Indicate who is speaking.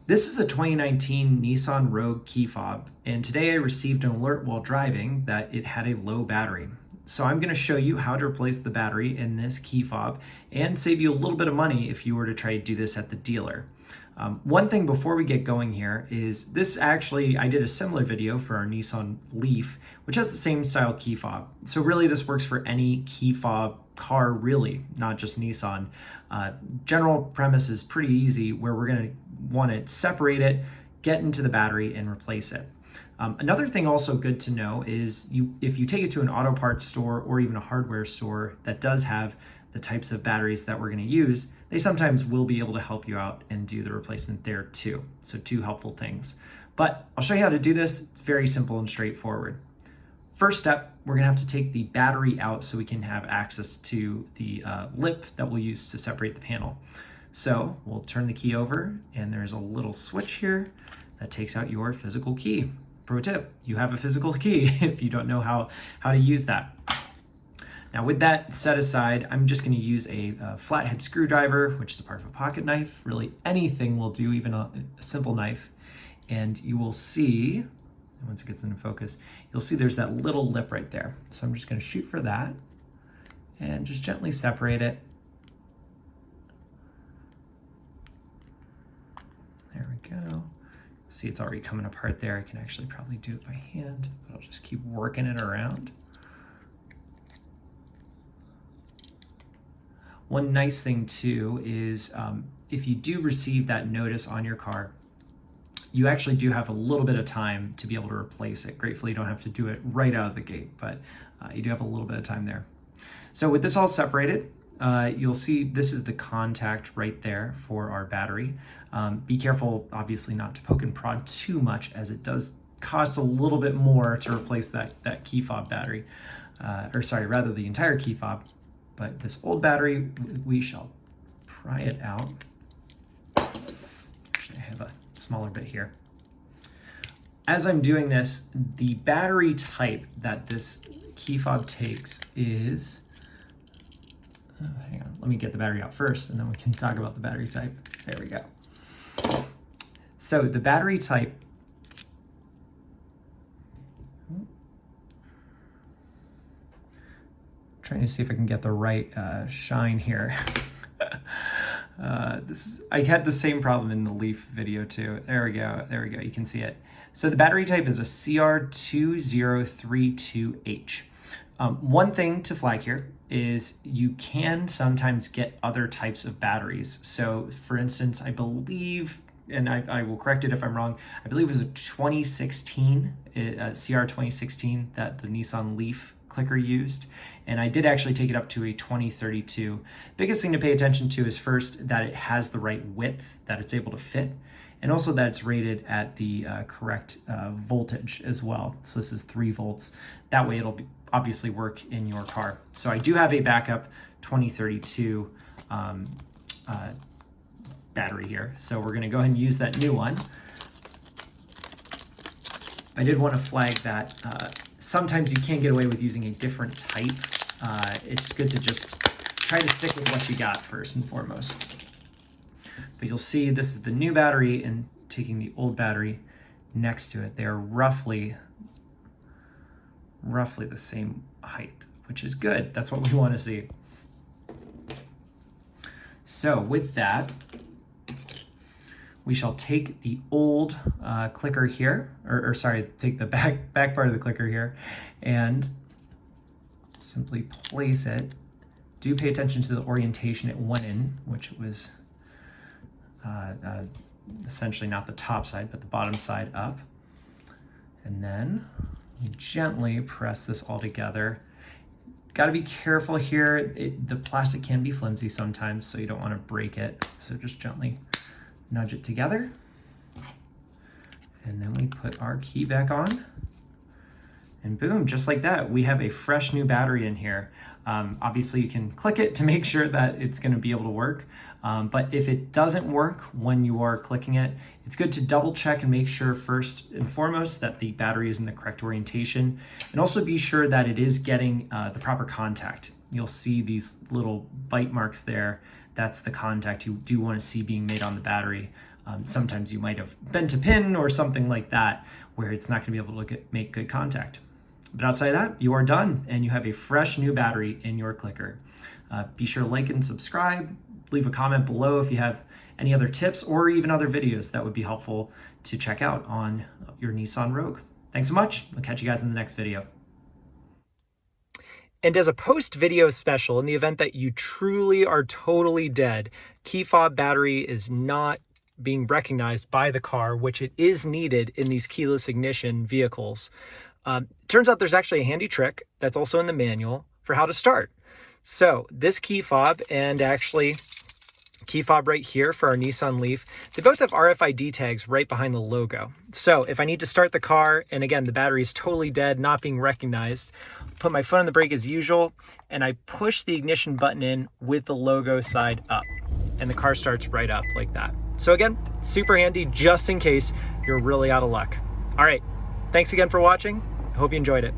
Speaker 1: This is a 2019 Nissan Rogue key fob, and today I received an alert while driving that it had a low battery. So I'm going to show you how to replace the battery in this key fob and save you a little bit of money if you were to try to do this at the dealer. One thing before we get going here is this actually, I did a similar video for our Nissan Leaf, which has the same style key fob. So really this works for any key fob car, really, not just Nissan. General premise is pretty easy, where we're going to want to separate it, get into the battery, and replace it. Another thing also good to know is if you take it to an auto parts store or even a hardware store that does have the types of batteries that we're going to use, they sometimes will be able to help you out and do the replacement there too. So two helpful things. But I'll show you how to do this. It's very simple and straightforward. First step, we're going to have to take the battery out so we can have access to the lip that we'll use to separate the panel. So we'll turn the key over, and there's a little switch here that takes out your physical key. Pro tip, you have a physical key if you don't know how to use that. Now with that set aside, I'm just going to use a flathead screwdriver, which is a part of a pocket knife. Really anything will do, even a simple knife. And you will see, once it gets into focus, you'll see there's that little lip right there. So I'm just going to shoot for that and just gently separate it. There we go. See, it's already coming apart there. I can actually probably do it by hand, but I'll just keep working it around. One nice thing too is if you do receive that notice on your car, you actually do have a little bit of time to be able to replace it. Gratefully, you don't have to do it right out of the gate, but you do have a little bit of time there. So with this all separated, you'll see this is the contact right there for our battery. Be careful, obviously, not to poke and prod too much, as it does cost a little bit more to replace that key fob battery, rather the entire key fob. But this old battery, we shall pry it out. Actually, I have a smaller bit here. As I'm doing this, the battery type that this key fob takes is, hang on, let me get the battery out first and then we can talk about the battery type. There we go. So the battery type, trying to see if I can get the right shine here. I had the same problem in the Leaf video too. There we go, you can see it. So the battery type is a CR2032H. One thing to flag here is you can sometimes get other types of batteries. So for instance, I believe, and I will correct it if I'm wrong, I believe it was a 2016, CR 2016 that the Nissan Leaf clicker used. And I did actually take it up to a 2032. Biggest thing to pay attention to is first that it has the right width, that it's able to fit, and also that it's rated at the correct voltage as well. So this is 3 volts. That way it'll obviously work in your car. So I do have a backup 2032 battery here. So we're gonna go ahead and use that new one. I did want to flag that sometimes you can get away with using a different type. It's good to just try to stick with what you got first and foremost. But you'll see this is the new battery, and taking the old battery next to it, they are roughly the same height, which is good. That's what we want to see. So with that, we shall take the old clicker here, take the back part of the clicker here, and simply place it. Do pay attention to the orientation it went in, which was essentially not the top side, but the bottom side up. And then you gently press this all together. Got to be careful here. The plastic can be flimsy sometimes, so you don't want to break it. So just gently nudge it together. And then we put our key back on. And boom, just like that, we have a fresh new battery in here. Obviously you can click it to make sure that it's going to be able to work. But if it doesn't work when you are clicking it, it's good to double check and make sure first and foremost that the battery is in the correct orientation, and also be sure that it is getting the proper contact. You'll see these little bite marks there. That's the contact you do want to see being made on the battery. Sometimes you might have bent a pin or something like that where it's not going to be able to make good contact. But outside of that, you are done and you have a fresh new battery in your clicker. Be sure to like and subscribe. Leave a comment below if you have any other tips or even other videos that would be helpful to check out on your Nissan Rogue. Thanks so much. I'll catch you guys in the next video. And as a post-video special, in the event that you truly are totally dead, key fob battery is not being recognized by the car, which it is needed in these keyless ignition vehicles. Turns out there's actually a handy trick that's also in the manual for how to start. So this key fob and actually key fob right here for our Nissan Leaf, they both have RFID tags right behind the logo. So if I need to start the car, and again, the battery is totally dead, not being recognized, put my foot on the brake as usual, and I push the ignition button in with the logo side up, and the car starts right up like that. So again, super handy just in case you're really out of luck. All right, thanks again for watching. I hope you enjoyed it.